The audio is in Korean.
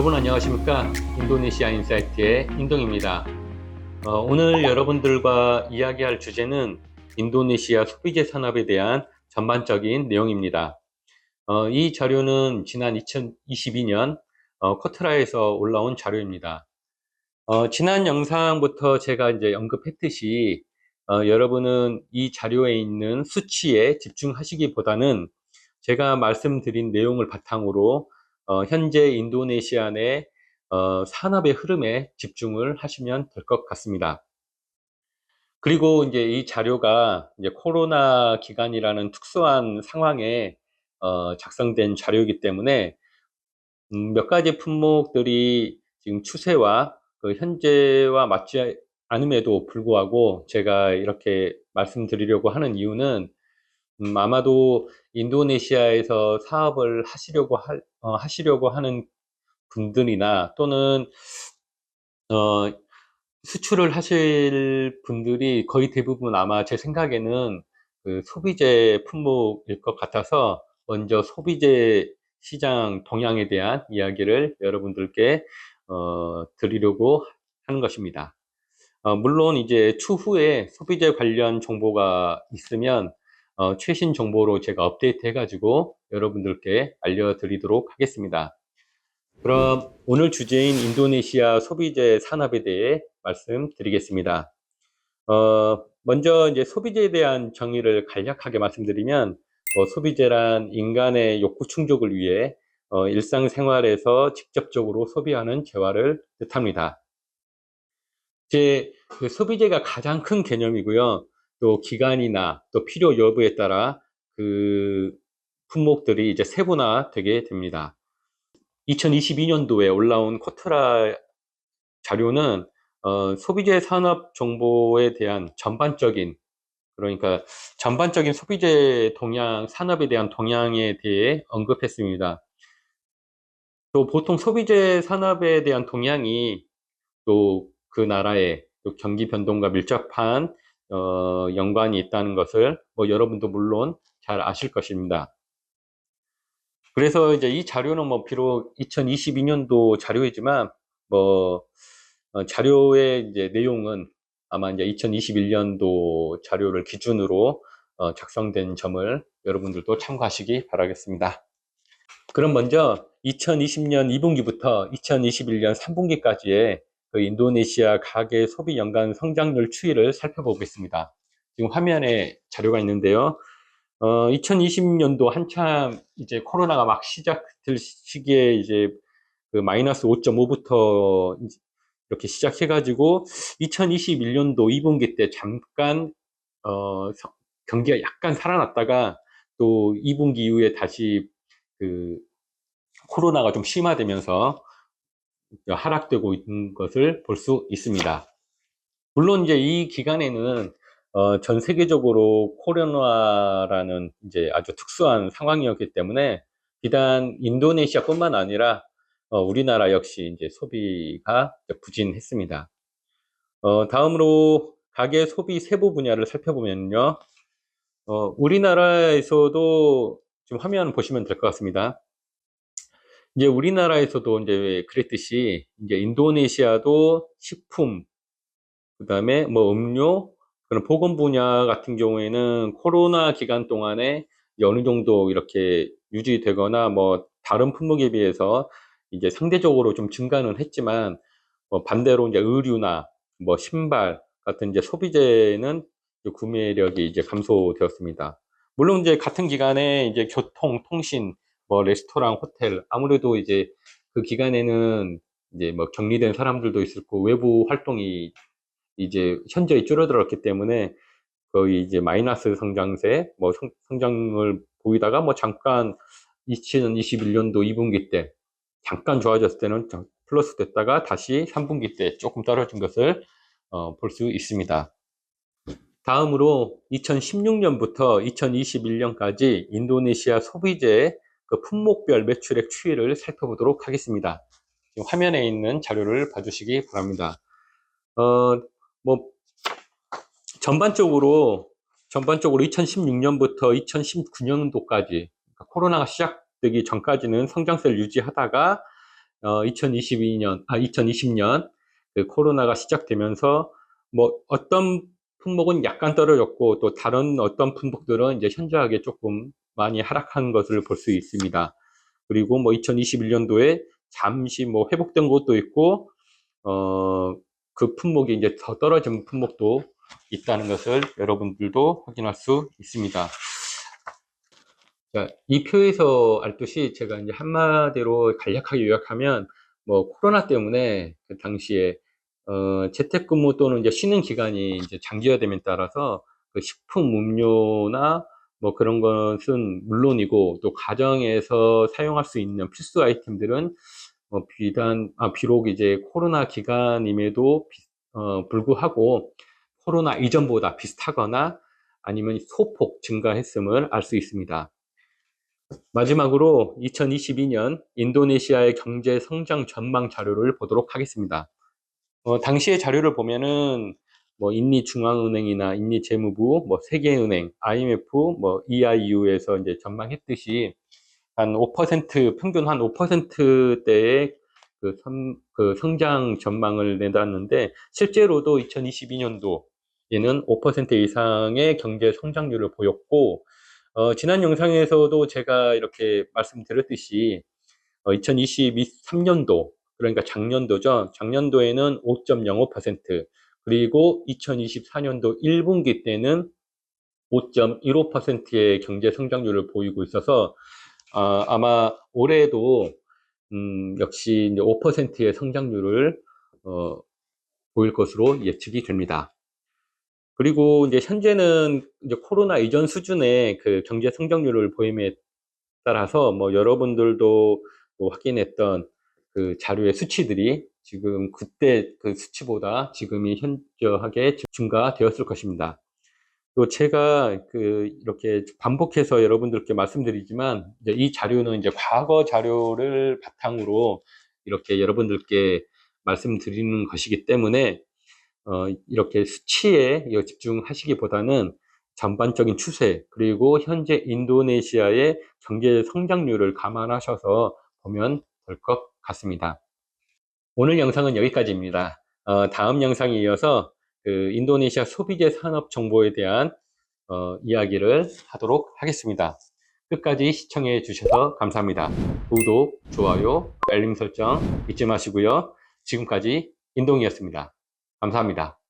여러분 안녕하십니까? 인도네시아 인사이트의 인동입니다. 오늘 여러분들과 이야기할 주제는 인도네시아 소비재 산업에 대한 전반적인 내용입니다. 이 자료는 지난 2022년 코트라에서 올라온 자료입니다. 지난 영상부터 제가 이제 언급했듯이 여러분은 이 자료에 있는 수치에 집중하시기보다는 제가 말씀드린 내용을 바탕으로 현재 인도네시아 내 산업의 흐름에 집중을 하시면 될 것 같습니다. 그리고 이제 이 자료가 이제 코로나 기간이라는 특수한 상황에 작성된 자료이기 때문에 몇 가지 품목들이 지금 추세와 그 현재와 맞지 않음에도 불구하고 제가 이렇게 말씀드리려고 하는 이유는 아마도 인도네시아에서 사업을 하시려고 하는 분들이나 또는 어, 수출을 하실 분들이 거의 대부분 아마 제 생각에는 그 소비재 품목일 것 같아서 먼저 소비재 시장 동향에 대한 이야기를 여러분들께 드리려고 하는 것입니다. 물론 이제 추후에 소비재 관련 정보가 있으면 최신 정보로 제가 업데이트 해가지고 여러분들께 알려드리도록 하겠습니다. 그럼 오늘 주제인 인도네시아 소비재 산업에 대해 말씀드리겠습니다. 먼저 이제 소비재에 대한 정의를 간략하게 말씀드리면, 소비재란 인간의 욕구 충족을 위해 일상생활에서 직접적으로 소비하는 재화를 뜻합니다. 그 소비재가 가장 큰 개념이고요. 또 기간이나 또 필요 여부에 따라 그 품목들이 이제 세분화되게 됩니다. 2022년도에 올라온 코트라 자료는 소비재 산업 정보에 대한 그러니까 전반적인 소비재 동향, 산업에 대한 동향에 대해 언급했습니다. 또 보통 소비재 산업에 대한 동향이 또 그 나라의 또 경기 변동과 밀접한 연관이 있다는 것을 여러분도 물론 잘 아실 것입니다. 그래서 이제 이 자료는 비록 2022년도 자료이지만 자료의 이제 내용은 아마 이제 2021년도 자료를 기준으로 작성된 점을 여러분들도 참고하시기 바라겠습니다. 그럼 먼저 2020년 2분기부터 2021년 3분기까지의 그 인도네시아 가계 소비 연간 성장률 추이를 살펴보겠습니다. 지금 화면에 자료가 있는데요. 2020년도 한참 이제 코로나가 막 시작될 시기에 이제 그 마이너스 5.5부터 이렇게 시작해가지고 2021년도 2분기 때 잠깐 경기가 약간 살아났다가 또 2분기 이후에 다시 그 코로나가 좀 심화되면서 하락되고 있는 것을 볼 수 있습니다. 물론 이제 이 기간에는 전 세계적으로 코로나라는 이제 아주 특수한 상황이었기 때문에 비단 인도네시아뿐만 아니라 우리나라 역시 이제 소비가 부진했습니다. 다음으로 가계 소비 세부 분야를 살펴보면요. 우리나라에서도 지금 화면 보시면 될 것 같습니다. 이제 우리나라에서도 이제 그랬듯이 이제 인도네시아도 식품, 그다음에 음료, 그런 보건 분야 같은 경우에는 코로나 기간 동안에 어느 정도 이렇게 유지되거나 다른 품목에 비해서 이제 상대적으로 좀 증가는 했지만 반대로 이제 의류나 신발 같은 이제 소비재는 구매력이 이제 감소되었습니다. 물론 이제 같은 기간에 이제 교통, 통신, 레스토랑, 호텔 아무래도 이제 그 기간에는 이제 격리된 사람들도 있을 거고 외부 활동이 이제 현저히 줄어들었기 때문에 거의 이제 마이너스 성장세, 성장을 보이다가 잠깐 2021년도 2분기 때 잠깐 좋아졌을 때는 플러스 됐다가 다시 3분기 때 조금 떨어진 것을 볼 수 있습니다. 다음으로 2016년부터 2021년까지 인도네시아 소비재의 그 품목별 매출액 추이를 살펴보도록 하겠습니다. 지금 화면에 있는 자료를 봐주시기 바랍니다. 뭐 전반적으로 2016년부터 2019년도까지 코로나가 시작되기 전까지는 성장세를 유지하다가 2020년 그 코로나가 시작되면서 뭐 어떤 품목은 약간 떨어졌고 또 다른 어떤 품목들은 이제 현저하게 조금 많이 하락한 것을 볼 수 있습니다. 그리고 뭐 2021년도에 잠시 뭐 회복된 것도 있고 그 품목이 이제 더 떨어진 품목도 있다는 것을 여러분들도 확인할 수 있습니다. 자, 이 표에서 알듯이 제가 이제 한마디로 간략하게 요약하면 뭐 코로나 때문에 그 당시에 재택근무 또는 이제 쉬는 기간이 이제 장기화됨에 따라서 그 식품, 음료나 뭐 그런 것은 물론이고 또 가정에서 사용할 수 있는 필수 아이템들은 비록 이제 코로나 기간임에도 불구하고 코로나 이전보다 비슷하거나 아니면 소폭 증가했음을 알 수 있습니다. 마지막으로 2022년 인도네시아의 경제 성장 전망 자료를 보도록 하겠습니다. 당시의 자료를 보면은 뭐 인리중앙은행이나 인리재무부, 뭐 세계은행, IMF, 뭐 EIU에서 이제 전망했듯이 한 5% 평균 한 5%대의 그 성장 전망을 내놨는데 실제로도 2022년도에는 5% 이상의 경제 성장률을 보였고 지난 영상에서도 제가 이렇게 말씀드렸듯이 2023년도 그러니까 작년도죠. 작년도에는 5.05% 그리고 2024년도 1분기 때는 5.15%의 경제 성장률을 보이고 있어서 아마 올해도 역시 이제 5%의 성장률을 보일 것으로 예측이 됩니다. 그리고 이제 현재는 이제 코로나 이전 수준의 그 경제 성장률을 보임에 따라서 뭐 여러분들도 뭐 확인했던 그 자료의 수치들이 지금 그때 그 수치보다 지금이 현저하게 증가되었을 것입니다. 또 제가 이렇게 반복해서 여러분들께 말씀드리지만 이제 이 자료는 이제 과거 자료를 바탕으로 이렇게 여러분들께 말씀드리는 것이기 때문에 이렇게 수치에 집중하시기보다는 전반적인 추세 그리고 현재 인도네시아의 경제 성장률을 감안하셔서 보면 될 것 같습니다. 오늘 영상은 여기까지입니다. 다음 영상에 이어서 인도네시아 소비재 산업 정보에 대한 이야기를 하도록 하겠습니다. 끝까지 시청해 주셔서 감사합니다. 구독, 좋아요, 알림 설정 잊지 마시고요. 지금까지 인동이었습니다. 감사합니다.